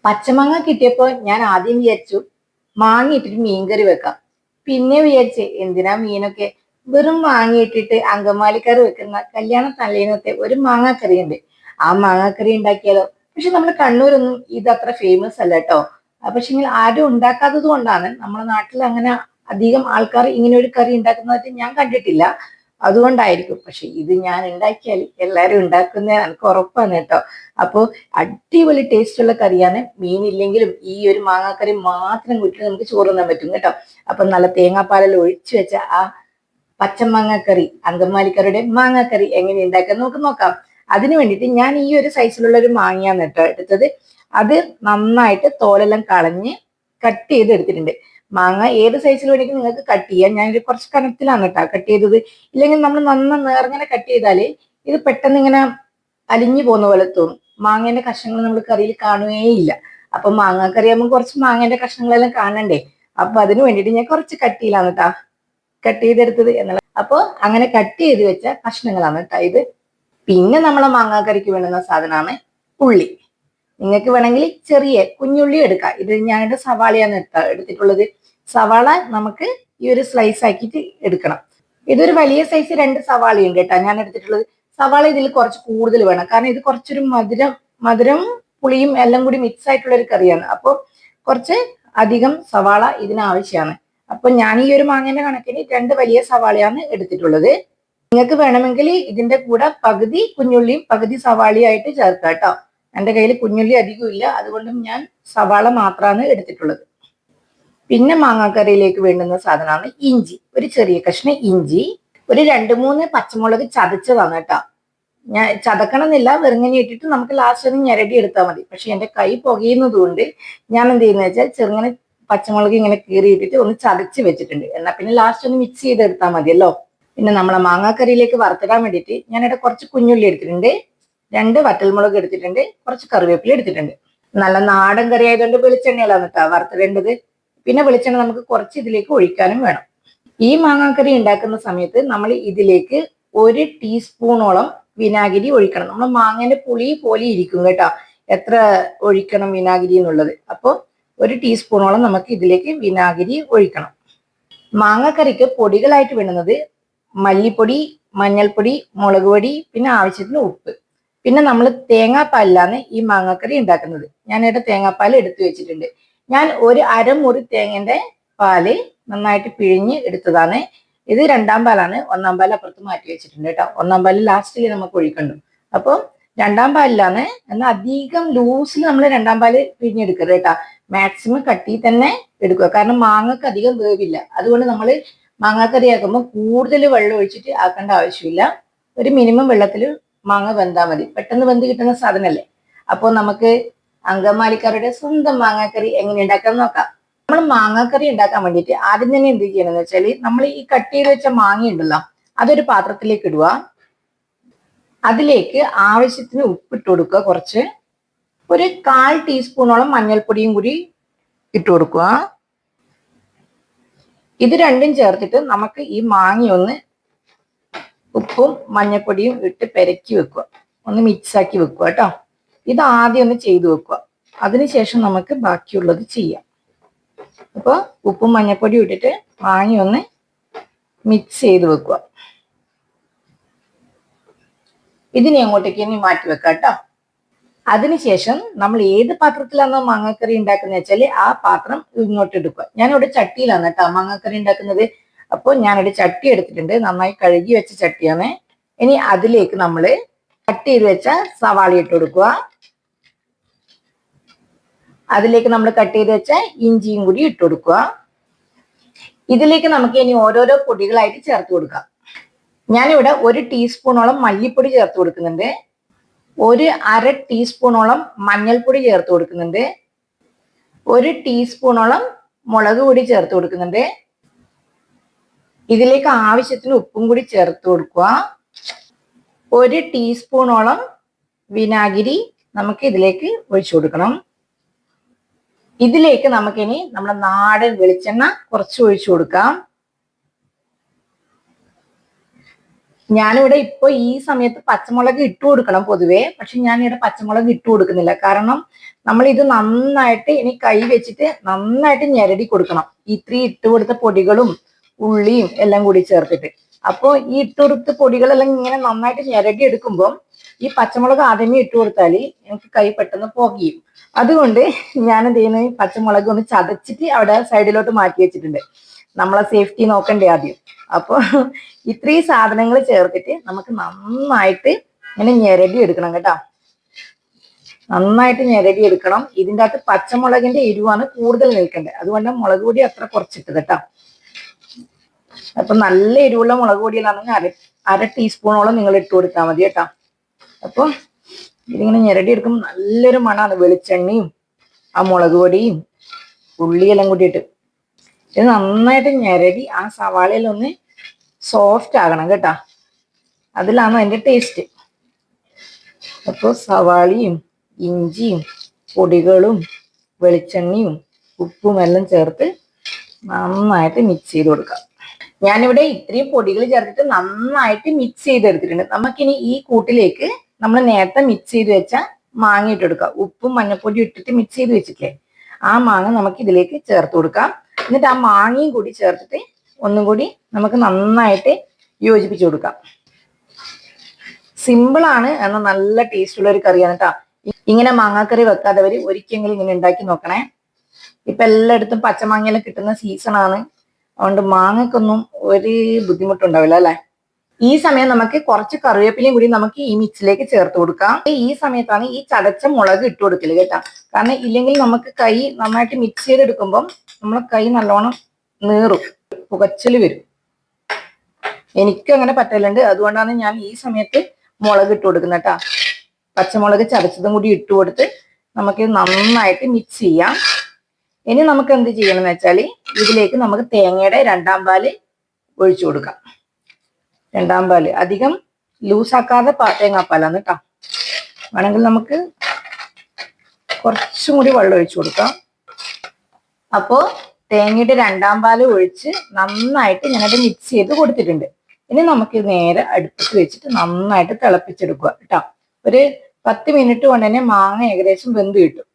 പച്ചമാങ്ങ കിട്ടിയപ്പോ ഞാൻ ആദ്യം വിചാരിച്ചു മാങ്ങ ഇട്ടിട്ട് മീൻകറി വെക്കാം. പിന്നെ വിചാരിച്ചേ എന്തിനാ മീനൊക്കെ, വെറും മാങ്ങ ഇട്ടിട്ട് അങ്കമാലിക്കറി വെക്കുന്ന കല്യാണ തലേന്നത്തെ ഒരു മാങ്ങാക്കറി ഉണ്ട്, ആ മാങ്ങാക്കറി ഉണ്ടാക്കിയാലോ. പക്ഷെ നമ്മുടെ കണ്ണൂരൊന്നും ഇത് അത്ര ഫേമസ് അല്ല കേട്ടോ. പക്ഷെ ആരും ഉണ്ടാക്കാത്തത് കൊണ്ടാണ്, നമ്മുടെ നാട്ടിൽ അങ്ങനെ അധികം ആൾക്കാർ ഇങ്ങനെ ഒരു കറി ഉണ്ടാക്കുന്നതായിട്ട് ഞാൻ കണ്ടിട്ടില്ല. അതുകൊണ്ടായിരിക്കും. പക്ഷെ ഇത് ഞാൻ ഉണ്ടാക്കിയാൽ എല്ലാരും ഉണ്ടാക്കുന്ന എനിക്ക് ഉറപ്പാണ് കേട്ടോ. അപ്പോ അടിപൊളി ടേസ്റ്റ് ഉള്ള കറിയാണ്. മീനില്ലെങ്കിലും ഈ ഒരു മാങ്ങാക്കറി മാത്രം കൂട്ടി നമുക്ക് ചോറ് തിന്നാൻ പറ്റും കേട്ടോ. അപ്പൊ നല്ല തേങ്ങാപ്പാലെല്ലാം ഒഴിച്ചു വെച്ച ആ പച്ചമാങ്ങാക്കറി, അങ്കമാലിക്കറിയുടെ മാങ്ങാക്കറി എങ്ങനെ ഉണ്ടാക്കാൻ നമുക്ക് നോക്കാം. അതിനു വേണ്ടിയിട്ട് ഞാൻ ഈ ഒരു സൈസിലുള്ള ഒരു മാങ്ങയാണ് കേട്ടോ എടുത്തത്. അത് നന്നായിട്ട് തോലെല്ലാം കളഞ്ഞ് കട്ട് ചെയ്ത് എടുത്തിട്ടുണ്ട്. മാങ്ങ ഏത് സൈസിൽ വേണമെങ്കിൽ നിങ്ങൾക്ക് കട്ട് ചെയ്യാം. ഞാനൊരു കുറച്ച് കനത്തിലാണ് കേട്ടോ കട്ട് ചെയ്തത്. ഇല്ലെങ്കിൽ നമ്മൾ നേർങ്ങനെ കട്ട് ചെയ്താല് ഇത് പെട്ടെന്ന് ഇങ്ങനെ അലിഞ്ഞു പോകുന്ന പോലെ തോന്നും. മാങ്ങേന്റെ കഷ്ണങ്ങൾ നമ്മൾ കറിയിൽ കാണുകയില്ല. അപ്പൊ മാങ്ങാക്കറി ആകുമ്പോൾ കുറച്ച് മാങ്ങേന്റെ കഷ്ണങ്ങളെല്ലാം കാണണ്ടേ. അപ്പൊ അതിന് വേണ്ടിയിട്ട് ഞാൻ കുറച്ച് കട്ടിയിലാണ് കേട്ടാ കട്ട് ചെയ്തെടുത്തത് എന്നുള്ള. അപ്പൊ അങ്ങനെ കട്ട് ചെയ്ത് വെച്ച കഷ്ണങ്ങളാണ് കേട്ടോ ഇത്. പിന്നെ നമ്മളെ മാങ്ങാക്കറിക്ക് വേണ്ടുന്ന സാധനമാണ് ഉള്ളി. നിങ്ങൾക്ക് വേണമെങ്കിൽ ചെറിയ കുഞ്ഞുള്ളി എടുക്കാം. ഇത് ഞാനിവിടെ സവാളയാണ് എടുത്തിട്ടുള്ളത്. സവാള നമുക്ക് ഈ ഒരു സ്ലൈസ് ആക്കിയിട്ട് എടുക്കണം. ഇതൊരു വലിയ സൈസ് 2 സവാളയുണ്ട് കേട്ടോ ഞാൻ എടുത്തിട്ടുള്ളത്. സവാള ഇതിൽ കുറച്ച് കൂടുതൽ വേണം, കാരണം ഇത് കുറച്ചൊരു മധുരം പുളിയും എല്ലാം കൂടി മിക്സ് ആയിട്ടുള്ള ഒരു കറിയാണ്. അപ്പോൾ കുറച്ച് അധികം സവാള ഇതിനാവശ്യമാണ്. അപ്പൊ ഞാൻ ഈ ഒരു മാങ്ങേന്റെ കണക്കിന് 2 വലിയ സവാളയാണ് എടുത്തിട്ടുള്ളത്. നിങ്ങൾക്ക് വേണമെങ്കിൽ ഇതിന്റെ കൂടെ പകുതി കുഞ്ഞുള്ളിയും പകുതി സവാളയും ആയിട്ട് ചേർക്കാം കേട്ടോ. എൻ്റെ കയ്യിൽ കുഞ്ഞുള്ളി അധികം ഇല്ല, അതുകൊണ്ടും ഞാൻ സവാള മാത്രമാണ് എടുത്തിട്ടുള്ളത്. പിന്നെ മാങ്ങാക്കറിയിലേക്ക് വേണ്ടുന്ന സാധനമാണ് ഇഞ്ചി. ഒരു ചെറിയ കഷ്ണം ഇഞ്ചി, ഒരു 2-3 പച്ചമുളക് ചതച്ചതാണ് കേട്ടോ. ഞാൻ ചതക്കണമെന്നില്ല, വെറുങ്ങനെ ഇട്ടിട്ട് നമുക്ക് ലാസ്റ്റ് ഒന്ന് ഞെരടി എടുത്താൽ മതി. പക്ഷെ എൻ്റെ കൈ പുകയുന്നത് കൊണ്ട് ഞാൻ എന്ത് ചെയ്യുന്നത് വെച്ചാൽ ചെറുങ്ങനെ പച്ചമുളക് ഇങ്ങനെ കീറിയിട്ടിട്ട് ഒന്ന് ചതച്ച് വെച്ചിട്ടുണ്ട്. എന്നാൽ പിന്നെ ലാസ്റ്റ് ഒന്ന് മിക്സ് ചെയ്തെടുത്താൽ മതിയല്ലോ. പിന്നെ നമ്മളെ മാങ്ങാക്കറിയിലേക്ക് വറുത്തിടാൻ വേണ്ടിയിട്ട് ഞാനിവിടെ കുറച്ച് കുഞ്ഞുള്ളി എടുത്തിട്ടുണ്ട്, 2 വറ്റൽമുളക് എടുത്തിട്ടുണ്ട്, കുറച്ച് കറിവേപ്പില എടുത്തിട്ടുണ്ട്. നല്ല നാടൻ കറി ആയതുകൊണ്ട് വെളിച്ചെണ്ണയിലാണ് കേട്ടോ വറുത്തിടേണ്ടത്. പിന്നെ വെളിച്ചെണ്ണ നമുക്ക് കുറച്ച് ഇതിലേക്ക് ഒഴിക്കാനും വേണം. ഈ മാങ്ങാക്കറി ഉണ്ടാക്കുന്ന സമയത്ത് നമ്മൾ ഇതിലേക്ക് 1 ടീസ്പൂണോളം വിനാഗിരി ഒഴിക്കണം. നമ്മൾ മാങ്ങേന്റെ പുളി പോലെ ഇരിക്കും കേട്ടോ എത്ര ഒഴിക്കണം വിനാഗിരി എന്നുള്ളത്. അപ്പോൾ 1 ടീസ്പൂണോളം നമുക്ക് ഇതിലേക്ക് വിനാഗിരി ഒഴിക്കണം. മാങ്ങാക്കറിക്ക് പൊടികളായിട്ട് വേണ്ടുന്നത് മല്ലിപ്പൊടി, മഞ്ഞൾപ്പൊടി, മുളക് പൊടി, പിന്നെ ആവശ്യത്തിന് ഉപ്പ്. പിന്നെ നമ്മൾ തേങ്ങാപ്പാലിലാണ് ഈ മാങ്ങാക്കറി ഉണ്ടാക്കുന്നത്. ഞാനിവിടെ തേങ്ങാപ്പാൽ എടുത്തു വെച്ചിട്ടുണ്ട്. ഞാൻ ഒരു അരമുറി തേങ്ങന്റെ പാല് നന്നായിട്ട് പിഴിഞ്ഞ് എടുത്തതാണ്. ഇത് 2ാം പാലാണ്, 1ാം പാൽ അപ്പുറത്ത് മാറ്റി വെച്ചിട്ടുണ്ട് കേട്ടോ. 1ാം പാല് ലാസ്റ്റിൽ നമുക്ക് ഒഴിക്കണ്ടു. അപ്പോൾ 2ാം പാലിലാണ്. എന്നാൽ അധികം ലൂസിൽ നമ്മൾ 2ാം പാല് പിഴിഞ്ഞെടുക്കരുത് കേട്ടോ. മാക്സിമം കട്ടി തന്നെ എടുക്കുക, കാരണം മാങ്ങക്ക് അധികം വേവില്ല. അതുകൊണ്ട് നമ്മൾ മാങ്ങാക്കറി ആക്കുമ്പോൾ കൂടുതൽ വെള്ളം ഒഴിച്ചിട്ട് ആക്കേണ്ട ആവശ്യമില്ല. ഒരു മിനിമം വെള്ളത്തിൽ മാങ്ങ വെന്താൽ മതി. പെട്ടെന്ന് വെന്ത് കിട്ടുന്ന സാധനമല്ലേ. അപ്പോൾ നമുക്ക് അങ്കമാലിക്കാരുടെ സ്വന്തം മാങ്ങാക്കറി എങ്ങനെ ഉണ്ടാക്കാൻ നോക്കാം. നമ്മൾ മാങ്ങാക്കറി ഉണ്ടാക്കാൻ വേണ്ടിയിട്ട് ആദ്യം തന്നെ എന്ത് ചെയ്യണമെന്ന് വെച്ചാൽ, നമ്മൾ ഈ കട്ട് ചെയ്ത് വെച്ച മാങ്ങ ഉണ്ടല്ലോ അതൊരു പാത്രത്തിലേക്ക് ഇടുക. അതിലേക്ക് ആവശ്യത്തിന് ഉപ്പിട്ട് കൊടുക്കുക. കുറച്ച് ഒരു 1/4 ടീസ്പൂണോളം മഞ്ഞൾപ്പൊടിയും കൂടി ഇട്ട് കൊടുക്കുക. ഇത് രണ്ടും ചേർത്തിട്ട് നമുക്ക് ഈ മാങ്ങയൊന്ന് ഉപ്പും മഞ്ഞൾപ്പൊടിയും ഇട്ട് പെരക്കി വെക്കുക, ഒന്ന് മിക്സ് ആക്കി വെക്കുക കേട്ടോ. ഇത് ആദ്യം ഒന്ന് ചെയ്തു വെക്കുക, അതിനുശേഷം നമുക്ക് ബാക്കിയുള്ളത് ചെയ്യാം. അപ്പോൾ ഉപ്പും മഞ്ഞൾപ്പൊടിയും ഇട്ടിട്ട് മാങ്ങയൊന്ന് മിക്സ് ചെയ്ത് വെക്കുക. ഇതിനെ അങ്ങോട്ടേക്ക് ഇനി മാറ്റി വെക്കാം കേട്ടോ. അതിനുശേഷം നമ്മൾ ഏത് പാത്രത്തിലാണോ മാങ്ങാക്കറി ഉണ്ടാക്കുന്നത് വെച്ചാൽ ആ പാത്രം ഇങ്ങോട്ട് എടുക്കുക. ഞാനിവിടെ ചട്ടിയിലാണ് കേട്ടോ മാങ്ങാക്കറി ഉണ്ടാക്കുന്നത്. അപ്പോൾ ഞാനൊരു ചട്ടി എടുത്തിട്ടുണ്ട്, നന്നായി കഴുകി വെച്ച ചട്ടിയാണ്. ഇനി അതിലേക്ക് നമ്മൾ കട്ട് ചെയ്ത് വെച്ച സവാള ഇട്ട് കൊടുക്കുക. അതിലേക്ക് നമ്മൾ കട്ട് ചെയ്ത് വെച്ച ഇഞ്ചിയും കൂടി ഇട്ട് കൊടുക്കുക. ഇതിലേക്ക് നമുക്ക് ഇനി ഓരോരോ പൊടികളായിട്ട് ചേർത്ത് കൊടുക്കാം. ഞാനിവിടെ 1 ടീസ്പൂണോളം മല്ലിപ്പൊടി ചേർത്ത് കൊടുക്കുന്നുണ്ട്, ഒരു 1/2 ടീസ്പൂണോളം മഞ്ഞൾപ്പൊടി ചേർത്ത് കൊടുക്കുന്നുണ്ട്, 1 ടീസ്പൂണോളം മുളക് പൊടി ചേർത്ത് കൊടുക്കുന്നുണ്ട്. ഇതിലേക്ക് ആവശ്യത്തിന് ഉപ്പും കൂടി ചേർത്ത് കൊടുക്കുക. 1 ടീസ്പൂണോളം വിനാഗിരി നമുക്ക് ഇതിലേക്ക് ഒഴിച്ചു കൊടുക്കണം. ഇതിലേക്ക് നമുക്കിനി നമ്മുടെ നാടൻ വെളിച്ചെണ്ണ കുറച്ച് ഒഴിച്ചു കൊടുക്കാം. ഞാനിവിടെ ഇപ്പൊ ഈ സമയത്ത് പച്ചമുളക് ഇട്ട് കൊടുക്കണം പൊതുവേ, പക്ഷെ ഞാനിവിടെ പച്ചമുളക് ഇട്ട് കൊടുക്കുന്നില്ല. കാരണം നമ്മൾ ഇത് നന്നായിട്ട് ഇനി കൈ വെച്ചിട്ട് നന്നായിട്ട് ഞെരടി കൊടുക്കണം, ഇത്രയും ഇട്ട് കൊടുത്ത പൊടികളും ഉള്ളിയും എല്ലാം കൂടി ചേർത്തിട്ട്. അപ്പോൾ ഈ ഇട്ട് കൊടുത്ത പൊടികളെല്ലാം ഇങ്ങനെ നന്നായിട്ട് ഞെരടി എടുക്കുമ്പോൾ ഈ പച്ചമുളക് ആദ്യമേ ഇട്ട് കൊടുത്താൽ എനിക്ക് കൈ പെട്ടെന്ന് പുകയും. അതുകൊണ്ട് ഞാൻ എന്ത് ചെയ്യുന്നത്, പച്ചമുളക് ഒന്ന് ചതച്ചിട്ട് അവിടെ സൈഡിലോട്ട് മാറ്റി വെച്ചിട്ടുണ്ട്. നമ്മളെ സേഫ്റ്റി നോക്കണ്ടേ ആദ്യം. അപ്പൊ ഇത്രയും സാധനങ്ങൾ ചേർത്തിട്ട് നമുക്ക് നന്നായിട്ട് ഇങ്ങനെ ഞെരടി എടുക്കണം കേട്ടോ. നന്നായിട്ട് ഞെരടി എടുക്കണം. ഇതിൻ്റെ അകത്ത് പച്ചമുളകിന്റെ എരിവാണ് കൂടുതൽ നിൽക്കേണ്ടത്, അതുകൊണ്ട് മുളക് പൊടി അത്ര കുറച്ചിട്ടത് കേട്ടോ. അപ്പൊ നല്ല എരിവുള്ള മുളക് പൊടിയിലാണെങ്കിൽ അര ടീസ്പൂണോളം നിങ്ങൾ ഇട്ട് കൊടുത്താൽ മതി കേട്ടോ. അപ്പൊ ഇതിങ്ങനെ ഞെരടി എടുക്കുമ്പോൾ നല്ലൊരു മണമാണ്, വെളിച്ചെണ്ണയും ആ മുളക് പൊടിയും ഉള്ളിയെല്ലാം കൂടിയിട്ട്. ഇത് നന്നായിട്ട് ഞെരടി ആ സവാളയിലൊന്ന് സോഫ്റ്റ് ആകണം കേട്ടോ, അതിലാണ് അതിൻ്റെ ടേസ്റ്റ്. അപ്പോൾ സവാളയും ഇഞ്ചിയും പൊടികളും വെളിച്ചെണ്ണയും ഉപ്പും എല്ലാം ചേർത്ത് നന്നായിട്ട് മിക്സ് ചെയ്ത് കൊടുക്കാം. ഞാനിവിടെ ഇത്രയും പൊടികൾ ചേർത്തിട്ട് നന്നായിട്ട് മിക്സ് ചെയ്തെടുത്തിട്ടുണ്ട്. നമുക്കിനി ഈ കൂട്ടിലേക്ക് നമ്മൾ നേരത്തെ മിക്സ് ചെയ്ത് വെച്ച മാങ്ങ ഇട്ടെടുക്കാം. ഉപ്പും മഞ്ഞപ്പൊടിയും ഇട്ടിട്ട് മിക്സ് ചെയ്ത് വെച്ചിട്ടില്ലേ, ആ മാങ്ങ നമുക്ക് ഇതിലേക്ക് ചേർത്ത് കൊടുക്കാം. എന്നിട്ട് ആ മാങ്ങയും കൂടി ചേർത്തിട്ട് ഒന്നും കൂടി നമുക്ക് നന്നായിട്ട് യോജിപ്പിച്ചു കൊടുക്കാം. സിമ്പിളാണ്, എന്നാൽ നല്ല ടേസ്റ്റുള്ള ഒരു കറിയാണ് കേട്ടോ. ഇങ്ങനെ മാങ്ങാക്കറി വെക്കാത്തവര് ഒരിക്കലെങ്കിലും ഇങ്ങനെ ഉണ്ടാക്കി നോക്കണേ. ഇപ്പൊ എല്ലായിടത്തും പച്ചമാങ്ങയെല്ലാം കിട്ടുന്ന സീസണാണ്, അതുകൊണ്ട് മാങ്ങക്കൊന്നും ഒരു ബുദ്ധിമുട്ടുണ്ടാവില്ല അല്ലെ. ഈ സമയം നമുക്ക് കുറച്ച് കറിവേപ്പിലയും കൂടി നമുക്ക് ഈ മിക്സിലേക്ക് ചേർത്ത് കൊടുക്കാം. ഈ സമയത്താണ് ഈ ചതച്ച മുളക് ഇട്ട് കൊടുക്കല് കേട്ടോ. കാരണം ഇല്ലെങ്കിൽ നമുക്ക് കൈ നന്നായിട്ട് മിക്സ് ചെയ്തെടുക്കുമ്പം നമ്മളെ കൈ നല്ലോണം നീറും, പുകച്ചില് വരും. എനിക്ക് അങ്ങനെ പറ്റലുണ്ട്, അതുകൊണ്ടാണ് ഞാൻ ഈ സമയത്ത് മുളക് ഇട്ട് കൊടുക്കുന്നത് കേട്ടോ. പച്ചമുളക് ചതച്ചതും കൂടി ഇട്ട് കൊടുത്ത് നമുക്ക് നന്നായിട്ട് മിക്സ് ചെയ്യാം. ഇനി നമുക്ക് എന്ത് ചെയ്യണം എന്ന് വെച്ചാൽ ഇതിലേക്ക് നമുക്ക് തേങ്ങയുടെ രണ്ടാം പാല് ഒഴിച്ചു കൊടുക്കാം. രണ്ടാം പാല് അധികം ലൂസാക്കാതെ തേങ്ങാപ്പാലാണ് കേട്ടോ. വേണമെങ്കിൽ നമുക്ക് കുറച്ചും കൂടി വെള്ളം ഒഴിച്ചു കൊടുക്കാം. അപ്പോൾ തേങ്ങയുടെ രണ്ടാം പാല് ഒഴിച്ച് നന്നായിട്ട് ഞാനത് മിക്സ് ചെയ്ത് കൊടുത്തിട്ടുണ്ട്. ഇനി നമുക്ക് നേരെ അടുപ്പത്ത് വെച്ചിട്ട് നന്നായിട്ട് തിളപ്പിച്ചെടുക്കുക കേട്ടോ. ഒരു 10 മിനിറ്റ് കൊണ്ട് തന്നെ മാങ്ങ ഏകദേശം വെന്ത് കിട്ടും.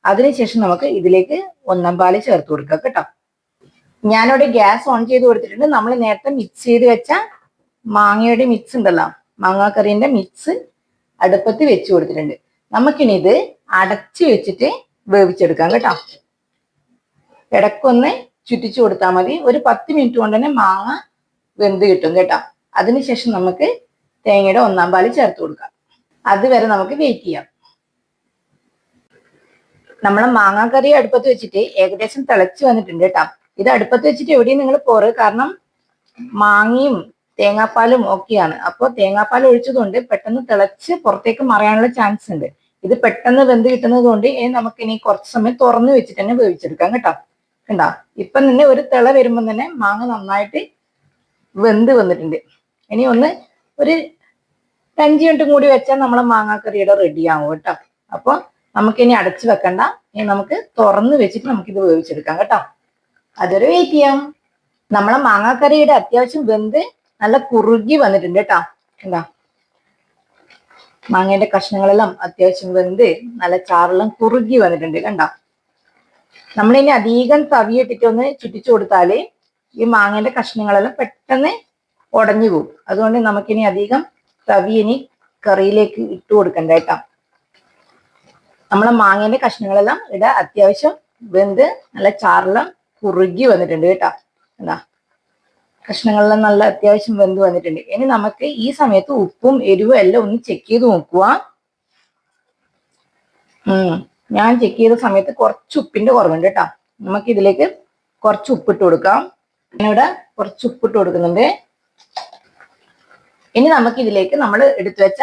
അതിനുശേഷം നമുക്ക് ഇതിലേക്ക് ഒന്നാം പാല് ചേർത്ത് കൊടുക്കുക കേട്ടോ. ഞാനിവിടെ ഗ്യാസ് ഓൺ ചെയ്ത് കൊടുത്തിട്ടുണ്ട്. നമ്മൾ നേരത്തെ മിക്സ് ചെയ്ത് വെച്ച മാങ്ങയുടെ മിക്സ് ഉണ്ടല്ലോ, മാങ്ങാക്കറീന്റെ മിക്സ് അടുപ്പത്ത് വെച്ച് കൊടുത്തിട്ടുണ്ട്. നമുക്കിനി ഇത് അടച്ചു വെച്ചിട്ട് വേവിച്ചെടുക്കാം കേട്ടോ. ഇടക്കൊന്ന് ചുറ്റിച്ചു കൊടുത്താൽ മതി. ഒരു 10 മിനിറ്റ് കൊണ്ട് തന്നെ മാങ്ങ വെന്ത് കിട്ടും കേട്ടോ. അതിനുശേഷം നമുക്ക് തേങ്ങയുടെ ഒന്നാം പാല് ചേർത്ത് കൊടുക്കാം. അതുവരെ നമുക്ക് വെയിറ്റ് ചെയ്യാം. നമ്മളെ മാങ്ങാക്കറി അടുപ്പത്ത് വെച്ചിട്ട് ഏകദേശം തിളച്ച് വന്നിട്ടുണ്ട് കേട്ടോ. ഇത് അടുപ്പത്ത് വെച്ചിട്ട് എവിടെയും നിങ്ങൾ പോറ്, കാരണം മാങ്ങയും തേങ്ങാപ്പാലും ഒക്കെയാണ്. അപ്പോൾ തേങ്ങാപ്പാൽ ഒഴിച്ചതുകൊണ്ട് പെട്ടെന്ന് തിളച്ച് പുറത്തേക്ക് മറിയാനുള്ള ചാൻസ് ഉണ്ട്. ഇത് പെട്ടെന്ന് വെന്ത് കിട്ടുന്നത് കൊണ്ട് നമുക്ക് ഇനി കുറച്ച് സമയം തുറന്നു വെച്ചിട്ട് തന്നെ വേവിച്ചെടുക്കാം കേട്ടോ. കണ്ടോ, ഇപ്പം തന്നെ ഒരു തിള വരുമ്പോൾ തന്നെ മാങ്ങ നന്നായിട്ട് വെന്ത് വന്നിട്ടുണ്ട്. ഇനി ഒരു 5 മിനിറ്റും കൂടി വെച്ചാൽ നമ്മളെ മാങ്ങാക്കറിയുടെ റെഡി ആവും കേട്ടോ. അപ്പോൾ നമുക്കിനി അടച്ചു വെക്കണ്ട, ഇനി നമുക്ക് തുറന്ന് വെച്ചിട്ട് നമുക്കിത് വേവിച്ചെടുക്കാം കേട്ടോ. അതൊരു വെയിറ്റ് ചെയ്യാം. നമ്മളെ മാങ്ങാക്കറിയുടെ അത്യാവശ്യം വെന്ത് നല്ല കുറുകി വന്നിട്ടുണ്ട് കേട്ടോ. എന്താ, മാങ്ങേന്റെ കഷ്ണങ്ങളെല്ലാം അത്യാവശ്യം വെന്ത് നല്ല ചാറെല്ലാം കുറുകി വന്നിട്ടുണ്ട് കണ്ടോ. നമ്മളിനി അധികം തവിയിട്ടിട്ട് ഒന്ന് ചുറ്റിച്ചു കൊടുത്താല് ഈ മാങ്ങേന്റെ കഷ്ണങ്ങളെല്ലാം പെട്ടെന്ന് ഉടഞ്ഞു പോകും. അതുകൊണ്ട് നമുക്കിനി അധികം തവി ഇനി കറിയിലേക്ക് ഇട്ട് കൊടുക്കണ്ട കേട്ടോ. നമ്മളെ മാങ്ങേന്റെ കഷ്ണങ്ങളെല്ലാം ഇവിടെ അത്യാവശ്യം വെന്ത് നല്ല ചാറെല്ലാം കുറുകി വന്നിട്ടുണ്ട് കേട്ടോ. എന്താ, കഷ്ണങ്ങളെല്ലാം നല്ല അത്യാവശ്യം വെന്ത് വന്നിട്ടുണ്ട്. ഇനി നമുക്ക് ഈ സമയത്ത് ഉപ്പും എരിവും എല്ലാം ഒന്ന് ചെക്ക് ചെയ്ത് നോക്കുക. ഞാൻ ചെക്ക് ചെയ്ത സമയത്ത് കുറച്ച് ഉപ്പിന്റെ കുറവുണ്ട് കേട്ടോ. നമുക്ക് ഇതിലേക്ക് കുറച്ച് ഉപ്പിട്ട് കൊടുക്കാം. ഞാനിവിടെ കുറച്ച് ഉപ്പിട്ട് കൊടുക്കുന്നുണ്ട്. ഇനി നമുക്ക് ഇതിലേക്ക് നമ്മൾ എടുത്തു വെച്ച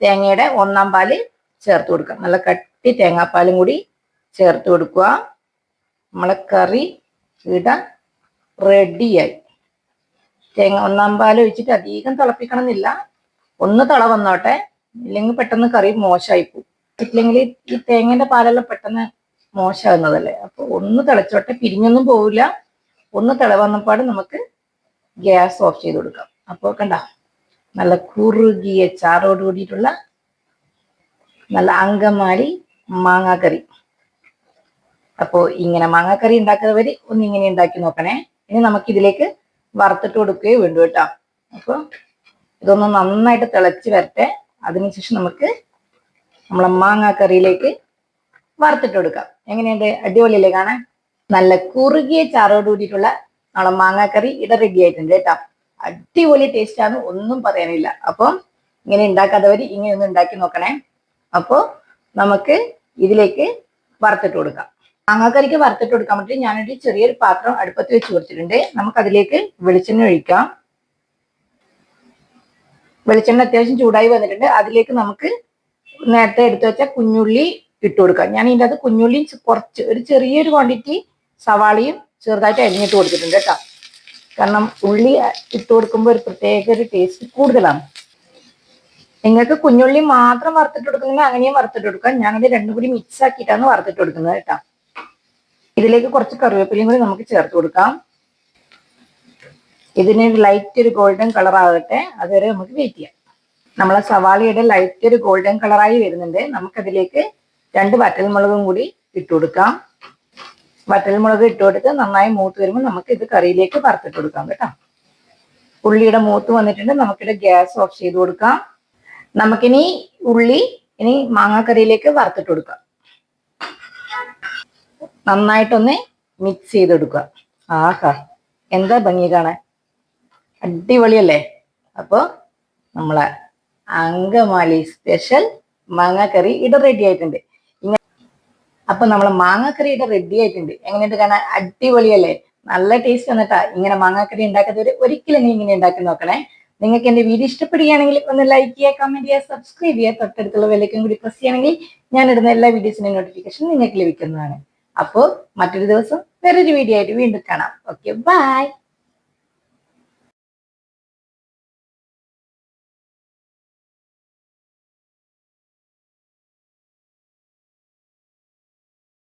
തേങ്ങയുടെ ഒന്നാം പാല് ചേർത്ത് കൊടുക്കാം. നല്ല കട്ടി തേങ്ങാപ്പാലും കൂടി ചേർത്ത് കൊടുക്കുക. നമ്മളെ കറി ഇവിടെ റെഡിയായി. ഒന്നാം പാല് ഒഴിച്ചിട്ട് അധികം തിളപ്പിക്കണം എന്നില്ല, ഒന്ന് തിള വന്നോട്ടെ, ഇല്ലെങ്കിൽ പെട്ടെന്ന് കറി മോശമായി പോകും. ഇല്ലെങ്കിൽ ഈ തേങ്ങേന്റെ പാലെല്ലാം പെട്ടെന്ന് മോശമാകുന്നതല്ലേ. അപ്പൊ ഒന്ന് തിളച്ചോട്ടെ, പിരിഞ്ഞൊന്നും പോവില്ല. ഒന്ന് തിള വന്നപ്പാട് നമുക്ക് ഗ്യാസ് ഓഫ് ചെയ്ത് കൊടുക്കാം. അപ്പോൾ കണ്ട നല്ല കുറുകിയ ചാറോട് കൂടിയിട്ടുള്ള നല്ല അങ്കമാലി മാങ്ങാക്കറി. അപ്പോൾ ഇങ്ങനെ മാങ്ങാക്കറി ഉണ്ടാക്കുന്നവര് ഒന്ന് ഇങ്ങനെ ഉണ്ടാക്കി നോക്കണേ. ഇനി നമുക്ക് ഇതിലേക്ക് വറുത്തിട്ട് കൊടുക്കുകയോ വേണ്ടു കേട്ടോ. അപ്പോൾ ഇതൊന്ന് നന്നായിട്ട് തിളച്ച് വരട്ടെ. അതിനുശേഷം നമുക്ക് നമ്മളെ മാങ്ങാക്കറിയിലേക്ക് വറുത്തിട്ട് കൊടുക്കാം. എങ്ങനെയുണ്ട്? അടിപൊളിയല്ലേ കാണാൻ? നല്ല കുറുകിയ ചാറോട് കൂടിയിട്ടുള്ള നമ്മളെ മാങ്ങാക്കറി ഇവിടെ റെഡി ആയിട്ടുണ്ട് കേട്ടോ. അടിപൊളി ടേസ്റ്റ് ആണ്, ഒന്നും പറയാനില്ല. അപ്പം ഇങ്ങനെ ഉണ്ടാക്കാത്തവർ ഇങ്ങനെ ഒന്ന് ഉണ്ടാക്കി നോക്കണേ. അപ്പോൾ നമുക്ക് ഇതിലേക്ക് വറുത്തിട്ട് കൊടുക്കാം. മാങ്ങാക്കറിക്ക് വറുത്തിട്ട് കൊടുക്കാൻ വേണ്ടി ഞാനൊരു ചെറിയൊരു പാത്രം അടുപ്പത്ത് വെച്ച് കൊടുത്തിട്ടുണ്ട്. നമുക്ക് അതിലേക്ക് വെളിച്ചെണ്ണ ഒഴിക്കാം. വെളിച്ചെണ്ണ അത്യാവശ്യം ചൂടായി വന്നിട്ടുണ്ട്. അതിലേക്ക് നമുക്ക് നേരത്തെ എടുത്തു വെച്ച കുഞ്ഞുള്ളി ഇട്ട് കൊടുക്കാം. ഞാൻ ഇതിൻ്റെ അത് കുഞ്ഞുള്ളി കുറച്ച് ഒരു ചെറിയൊരു ക്വാണ്ടിറ്റി സവാളയും ചെറുതായിട്ട് അരിഞ്ഞിട്ട് കൊടുത്തിട്ടുണ്ട് കേട്ടോ. കാരണം ഉള്ളി ഇട്ട് കൊടുക്കുമ്പോൾ ഒരു പ്രത്യേക ഒരു ടേസ്റ്റ് കൂടുതലാണ്. നിങ്ങൾക്ക് കുഞ്ഞുള്ളി മാത്രം വറുത്തിട്ട് കൊടുക്കുന്നെങ്കിൽ അങ്ങനെയും വറുത്തിട്ട് കൊടുക്കാം. ഞാനത് രണ്ടും കൂടി മിക്സ് ആക്കിയിട്ടാണ് വറുത്തിട്ട് കൊടുക്കുന്നത് കേട്ടോ. ഇതിലേക്ക് കുറച്ച് കറിവേപ്പിലയും കൂടി നമുക്ക് ചേർത്ത് കൊടുക്കാം. ഇതിന് ലൈറ്റ് ഒരു ഗോൾഡൻ കളർ ആകട്ടെ, അതുവരെ നമുക്ക് വെയിറ്റ് ചെയ്യാം. നമ്മളെ സവാളയുടെ ലൈറ്റ് ഒരു ഗോൾഡൻ കളറായി വരുന്നുണ്ട്. നമുക്കതിലേക്ക് 2 വറ്റൽമുളകും കൂടി ഇട്ട് കൊടുക്കാം. വറ്റൽമുളക് ഇട്ട് കൊടുത്ത് നന്നായി മൂത്ത് വരുമ്പോൾ നമുക്ക് ഇത് കറിയിലേക്ക് വറുത്തിട്ട് കൊടുക്കാം കേട്ടോ. ഉള്ളിയുടെ മൂത്ത് വന്നിട്ടുണ്ട്. നമുക്കിവിടെ ഗ്യാസ് ഓഫ് ചെയ്ത് കൊടുക്കാം. നമുക്കിനി ഉള്ളി മാങ്ങാക്കറിയിലേക്ക് വറുത്തിട്ട് കൊടുക്കാം. നന്നായിട്ടൊന്ന് മിക്സ് ചെയ്തെടുക്കുക. ആഹാ, എന്താ ഭംഗി കാണാൻ, അടിപൊളിയല്ലേ? അപ്പോൾ നമ്മളെ അങ്കമാലി സ്പെഷ്യൽ മാങ്ങാക്കറി ഇവിടെ റെഡി ആയിട്ടുണ്ട്. അപ്പൊ നമ്മളെ മാങ്ങാക്കറി ഇവിടെ റെഡി ആയിട്ടുണ്ട്. എങ്ങനെയുണ്ട് കാണാൻ? അടിപൊളിയല്ലേ? നല്ല ടേസ്റ്റ് വന്നിട്ടാ. ഇങ്ങനെ മാങ്ങാക്കറി ഉണ്ടാക്കാത്തവര് ഒരിക്കലും ഇങ്ങനെ ഉണ്ടാക്കി നോക്കണേ. നിങ്ങൾക്ക് എന്റെ വീഡിയോ ഇഷ്ടപ്പെടുകയാണെങ്കിൽ ഒന്ന് ലൈക്ക് ചെയ്യുക, കമന്റ് ചെയ്യുക, സബ്സ്ക്രൈബ് ചെയ്യുക. തൊട്ടടുത്തുള്ള ബെല്ലൈക്കൺ കൂടി പ്രസ് ചെയ്യുകയാണെങ്കിൽ ഞാൻ ഇടുന്ന എല്ലാ വീഡിയോസിന്റെ നോട്ടിഫിക്കേഷൻ നിങ്ങൾക്ക് ലഭിക്കുന്നതാണ്. അപ്പോൾ മറ്റൊരു ദിവസം വേറൊരു വീഡിയോ ആയിട്ട് വീണ്ടും കാണാം. Okay, by.